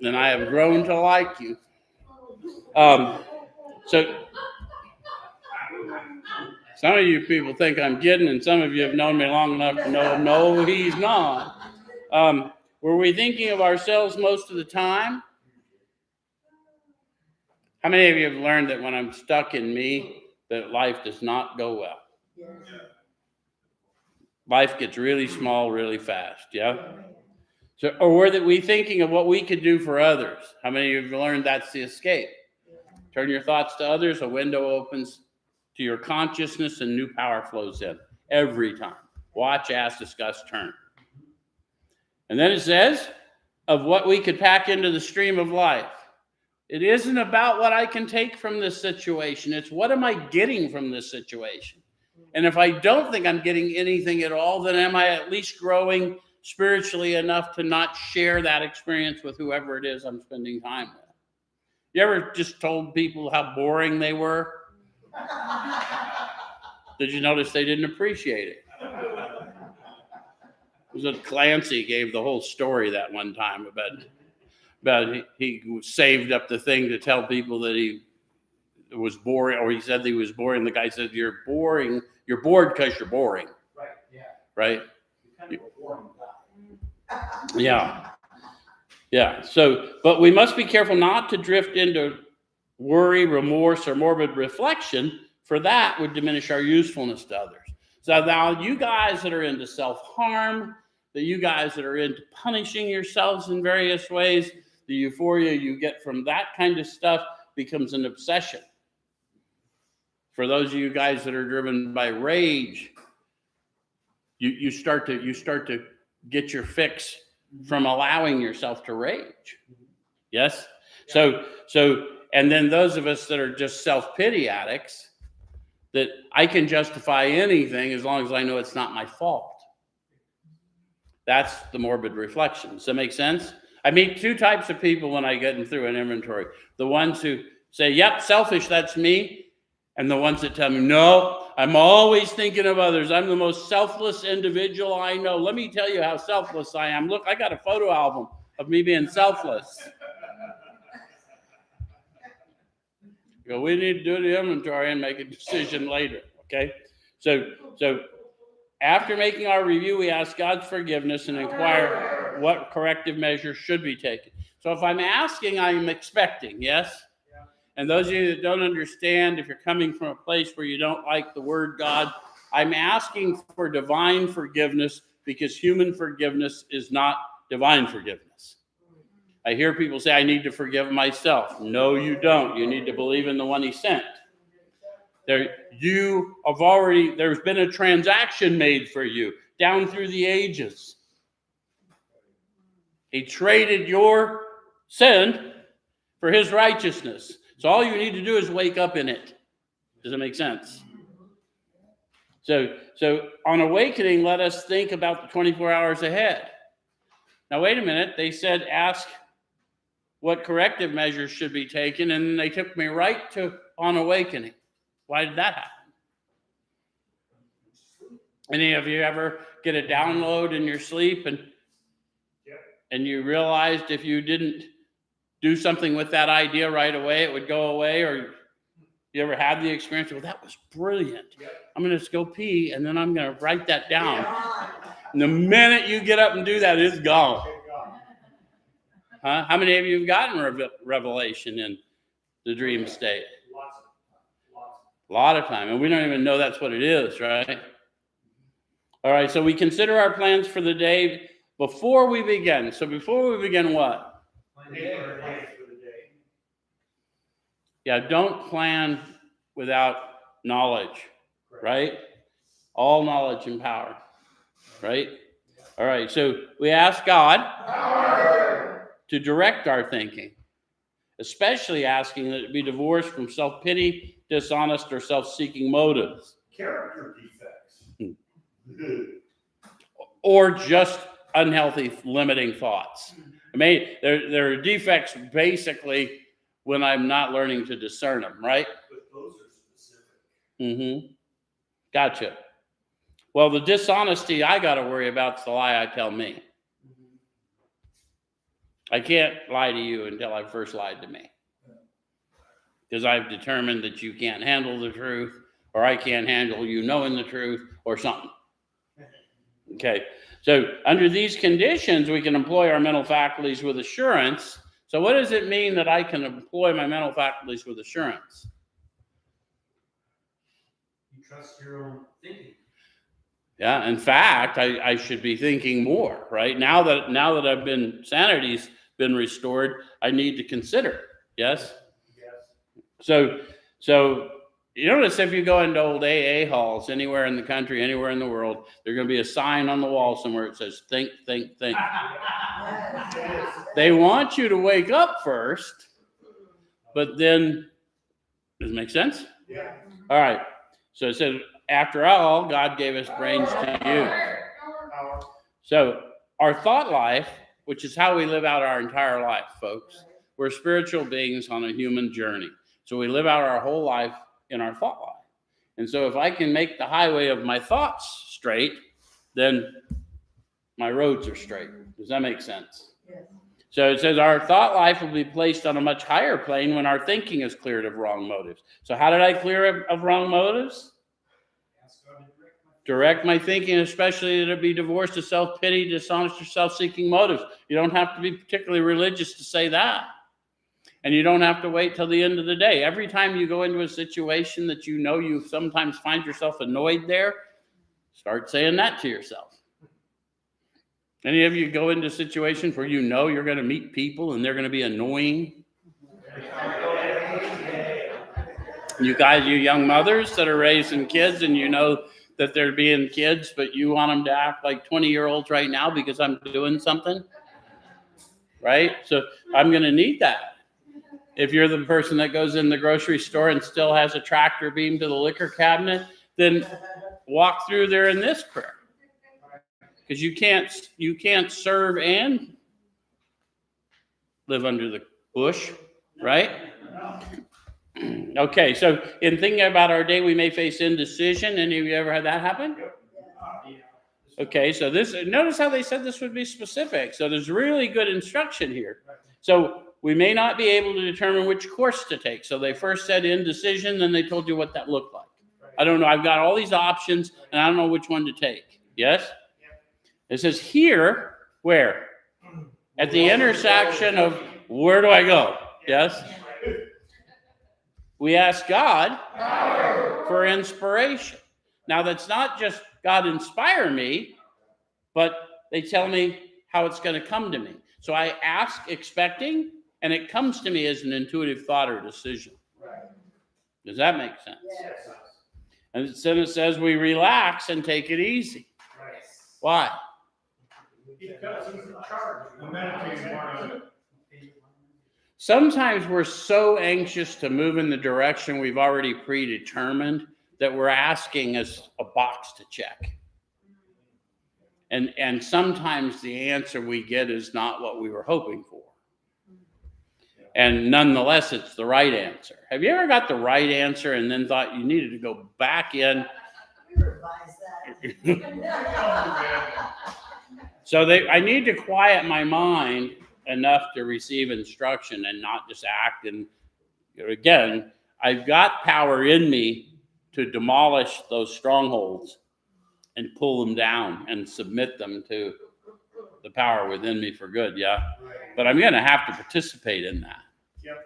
And I have grown to like you. So some of you people think I'm kidding, and some of you have known me long enough to know, no, he's not. Were we thinking of ourselves most of the time? How many of you have learned that when I'm stuck in me, that life does not go well? Yes. Life gets really small really fast, yeah? So, or were we thinking of what we could do for others? How many of you have learned that's the escape? Turn your thoughts to others, a window opens to your consciousness and new power flows in every time. Watch, ask, discuss, turn. And then it says of what we could pack into the stream of life. It isn't about what I can take from this situation. It's what am I getting from this situation? And if I don't think I'm getting anything at all, then am I at least growing spiritually enough to not share that experience with whoever it is I'm spending time with? You ever just told people how boring they were? Did you notice they didn't appreciate it? It was that Clancy gave the whole story that one time about he saved up the thing to tell people that he was boring, or he said that he was boring. The guy said, "You're boring. You're bored because you're boring." Right. Yeah. Right. You're kind of a boring guy. Yeah. Yeah. So, but we must be careful not to drift into worry, remorse, or morbid reflection, for that would diminish our usefulness to others. So now you guys that are into self-harm, you guys that are into punishing yourselves in various ways, the euphoria you get from that kind of stuff becomes an obsession. For those of you guys that are driven by rage, you start to get your fix from allowing yourself to rage. Yes? So and then those of us that are just self-pity addicts, that I can justify anything as long as I know it's not my fault. That's the morbid reflection. Does that make sense? I meet two types of people when I get through an inventory. The ones who say, yep, selfish, that's me. And the ones that tell me, no, I'm always thinking of others. I'm the most selfless individual I know. Let me tell you how selfless I am. Look, I got a photo album of me being selfless. You go, we need to do the inventory and make a decision later, okay? So after making our review, we ask God's forgiveness and inquire what corrective measures should be taken. So if I'm asking, I'm expecting, yes? And those of you that don't understand, if you're coming from a place where you don't like the word God, I'm asking for divine forgiveness because human forgiveness is not divine forgiveness. I hear people say, I need to forgive myself. No, you don't. You need to believe in the one he sent. There's been a transaction made for you down through the ages. He traded your sin for his righteousness. So all you need to do is wake up in it. Does that make sense? So on awakening, let us think about the 24 hours ahead. Now, wait a minute. They said, ask what corrective measures should be taken, and then they took me right to on awakening. Why did that happen? Any of you ever get a download in your sleep and you realized if you didn't do something with that idea right away, it would go away? Or you ever had the experience, well, that was brilliant. I'm going to just go pee, and then I'm going to write that down. And the minute you get up and do that, it's gone. Huh? How many of you have gotten revelation in the dream state? A lot of time. And we don't even know that's what it is, right? All right, so we consider our plans for the day before we begin. So before we begin what? Yeah, don't plan without knowledge, right? All knowledge and power, right? All right, so we ask God to direct our thinking, especially asking that it be divorced from self-pity, dishonest, or self-seeking motives. Character defects. Or just unhealthy, limiting thoughts. I mean, there are defects basically when I'm not learning to discern them, right? But those are specific. Mm-hmm. Gotcha. Well, the dishonesty I got to worry about is the lie I tell me. I can't lie to you until I've first lied to me. Because I've determined that you can't handle the truth, or I can't handle you knowing the truth, or something. Okay, so under these conditions, we can employ our mental faculties with assurance. So what does it mean that I can employ my mental faculties with assurance? You trust your own thinking. Yeah, in fact, I should be thinking more, right? Now that sanity's been restored, I need to consider. Yes? Yes. So you notice if you go into old AA halls anywhere in the country, anywhere in the world, there's going to be a sign on the wall somewhere that says, think, think, think. They want you to wake up first, but then, does it make sense? Yeah. All right. So it says, after all, God gave us brains to use. So our thought life, which is how we live out our entire life, folks, we're spiritual beings on a human journey. So we live out our whole life in our thought life. And so if I can make the highway of my thoughts straight, then my roads are straight. Does that make sense? Yes. So it says our thought life will be placed on a much higher plane when our thinking is cleared of wrong motives. So how did I clear of wrong motives? Ask God to direct my Direct my thinking, especially that it be divorced to self-pity, dishonest, or self-seeking motives. You don't have to be particularly religious to say that. And you don't have to wait till the end of the day. Every time you go into a situation that you know you sometimes find yourself annoyed there, start saying that to yourself. Any of you go into situations where you know you're going to meet people and they're going to be annoying? You guys, you young mothers that are raising kids and you know that they're being kids, but you want them to act like 20-year-olds right now because I'm doing something, right? So I'm going to need that. If you're the person that goes in the grocery store and still has a tractor beam to the liquor cabinet, then walk through there in this prayer. Because you can't serve and live under the bush, right? Okay, so in thinking about our day, we may face indecision. Any of you ever had that happen? Okay, so notice how they said this would be specific. So there's really good instruction here. So we may not be able to determine which course to take. So they first said indecision, then they told you what that looked like. I don't know. I've got all these options, and I don't know which one to take. Yes? It says here, where? At the intersection of where do I go? Yes? We ask God for inspiration. Now, that's not just God inspire me, but they tell me how it's going to come to me. So I ask expecting, and it comes to me as an intuitive thought or decision. Does that make sense? Yes. And then it says we relax and take it easy. Why? Because he's in charge. The meditating part of it. Sometimes we're so anxious to move in the direction we've already predetermined that we're asking us a box to check. And sometimes the answer we get is not what we were hoping for. And nonetheless, it's the right answer. Have you ever got the right answer and then thought you needed to go back in? We revise that. So I need to quiet my mind enough to receive instruction and not just act. And again, I've got power in me to demolish those strongholds and pull them down and submit them to the power within me for good. Yeah. But I'm going to have to participate in that. Yep.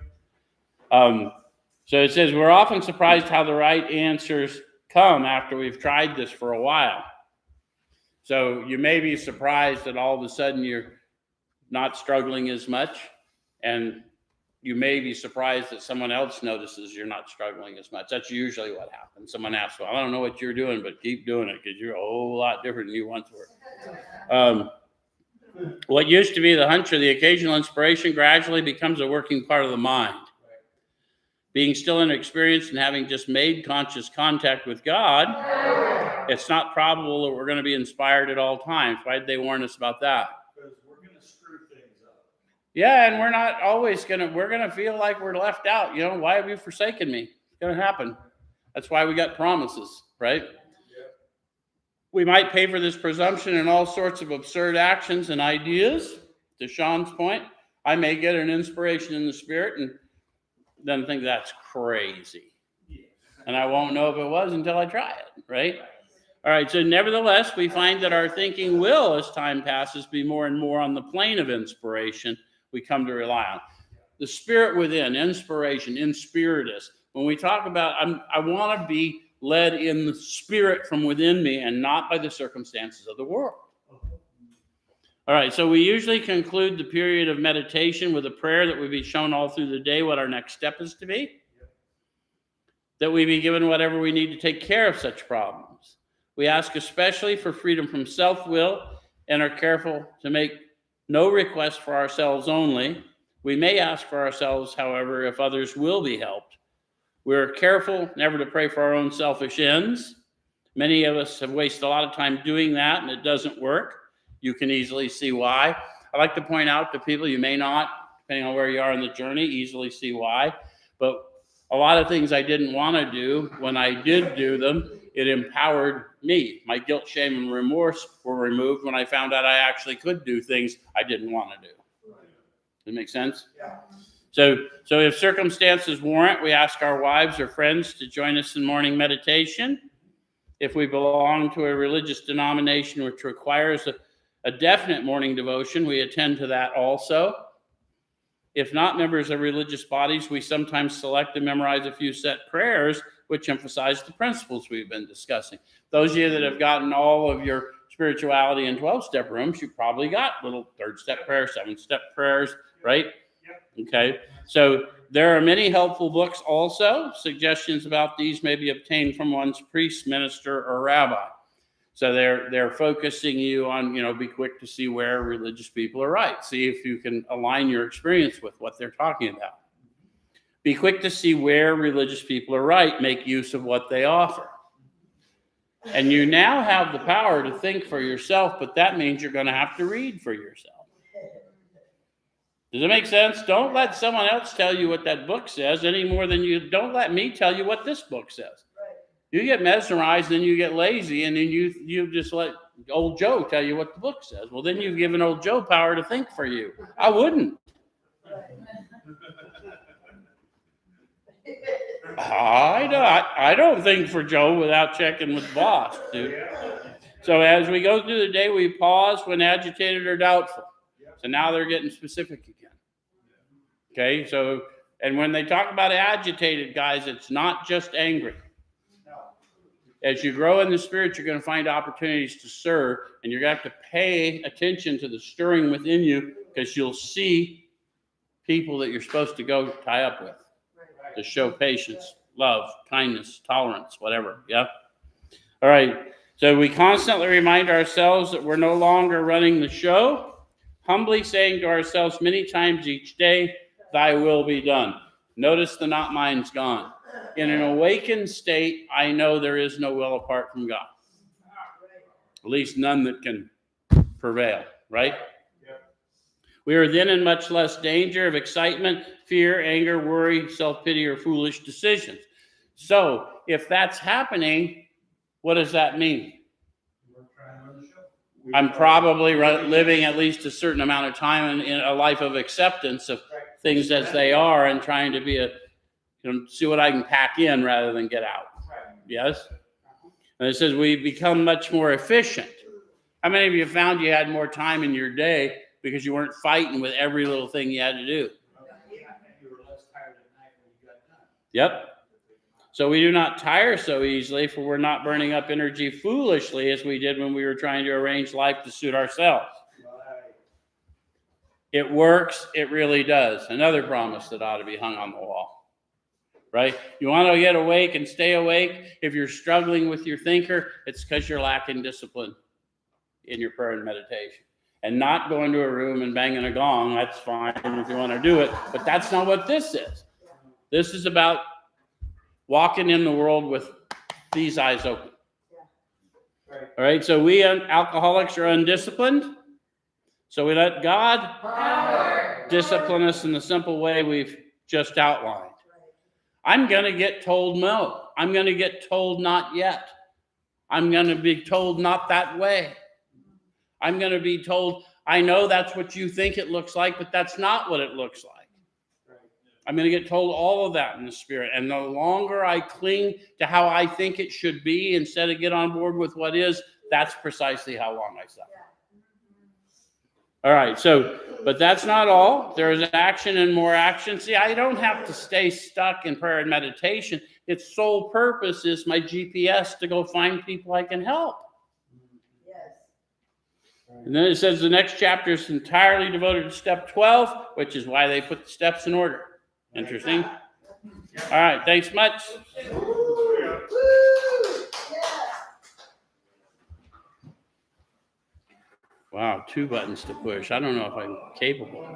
So it says we're often surprised how the right answers come after we've tried this for a while. So you may be surprised that all of a sudden you're not struggling as much, and you may be surprised that someone else notices you're not struggling as much. That's usually what happens. Someone asks, well, I don't know what you're doing, but keep doing it because you're a whole lot different than you once were. What used to be the hunch or the occasional inspiration gradually becomes a working part of the mind. Being still inexperienced and having just made conscious contact with God, it's not probable that we're going to be inspired at all times. Why did they warn us about that? Because we're gonna screw things up. Yeah, and we're not always we're going to feel like we're left out. You know, why have you forsaken me? It's going to happen. That's why we got promises, right? We might pay for this presumption in all sorts of absurd actions and ideas. To Sean's point, I may get an inspiration in the spirit and then think that's crazy. And I won't know if it was until I try it, right? All right, so nevertheless, we find that our thinking will, as time passes, be more and more on the plane of inspiration we come to rely on. The spirit within, inspiration, inspiritus. When we talk about, I want to be led in the spirit from within me and not by the circumstances of the world. All right, so we usually conclude the period of meditation with a prayer that would be shown all through the day what our next step is to be. That we be given whatever we need to take care of such problems. We ask especially for freedom from self-will and are careful to make no request for ourselves only. We may ask for ourselves, however, if others will be helped. We're careful never to pray for our own selfish ends. Many of us have wasted a lot of time doing that, and it doesn't work. You can easily see why. I like to point out to people, you may not, depending on where you are in the journey, easily see why. But a lot of things I didn't want to do, when I did do them, it empowered me. My guilt, shame, and remorse were removed when I found out I actually could do things I didn't want to do. Does that make sense? Yeah. So if circumstances warrant, we ask our wives or friends to join us in morning meditation. If we belong to a religious denomination which requires a definite morning devotion, we attend to that also. If not members of religious bodies, we sometimes select and memorize a few set prayers which emphasize the principles we've been discussing. Those of you that have gotten all of your spirituality in 12-step rooms, you probably got little 3rd-step prayers, 7-step prayers, right? Okay, so there are many helpful books also. Suggestions about these may be obtained from one's priest, minister, or rabbi. So they're focusing you on, be quick to see where religious people are right. See if you can align your experience with what they're talking about. Be quick to see where religious people are right. Make use of what they offer. And you now have the power to think for yourself, but that means you're going to have to read for yourself. Does it make sense? Don't let someone else tell you what that book says any more than don't let me tell you what this book says. You get mesmerized, then you get lazy, and then you just let old Joe tell you what the book says. Well, then you've given old Joe power to think for you. I wouldn't. I don't think for Joe without checking with the boss, dude. So as we go through the day, we pause when agitated or doubtful. So now they're getting specific again. Okay, so, and when they talk about agitated, guys, it's not just angry. As you grow in the Spirit, you're going to find opportunities to serve, and you're going to have to pay attention to the stirring within you, because you'll see people that you're supposed to go tie up with to show patience, love, kindness, tolerance, whatever. Yeah. All right. So we constantly remind ourselves that we're no longer running the show, humbly saying to ourselves many times each day, "Thy will be done." Notice the "not mine's" gone. In an awakened state, I know there is no will apart from God. At least none that can prevail, right? We are then in much less danger of excitement, fear, anger, worry, self-pity, or foolish decisions. So if that's happening, what does that mean? I'm probably living at least a certain amount of time in a life of acceptance of things as they are, and trying to be see what I can pack in rather than get out. Yes? And it says we become much more efficient. How many of you found you had more time in your day because you weren't fighting with every little thing you had to do? Yep. So we do not tire so easily, for we're not burning up energy foolishly as we did when we were trying to arrange life to suit ourselves. It works. It really does. Another promise that ought to be hung on the wall. Right? You want to get awake and stay awake. If you're struggling with your thinker, it's because you're lacking discipline in your prayer and meditation. And not going to a room and banging a gong, that's fine if you want to do it. But that's not what this is. This is about walking in the world with these eyes open. All right, so we alcoholics are undisciplined. So we let God discipline us in the simple way we've just outlined. I'm going to get told no. I'm going to get told not yet. I'm going to be told not that way. I'm going to be told, I know that's what you think it looks like, but that's not what it looks like. I'm going to get told all of that in the Spirit. And the longer I cling to how I think it should be instead of get on board with what is, that's precisely how long I suffer. All right, so, but that's not all. There is action and more action. See, I don't have to stay stuck in prayer and meditation. Its sole purpose is my GPS to go find people I can help. And then it says the next chapter is entirely devoted to step 12, which is why they put the steps in order. Interesting. All right, thanks much. Wow, 2 buttons to push. I don't know if I'm capable.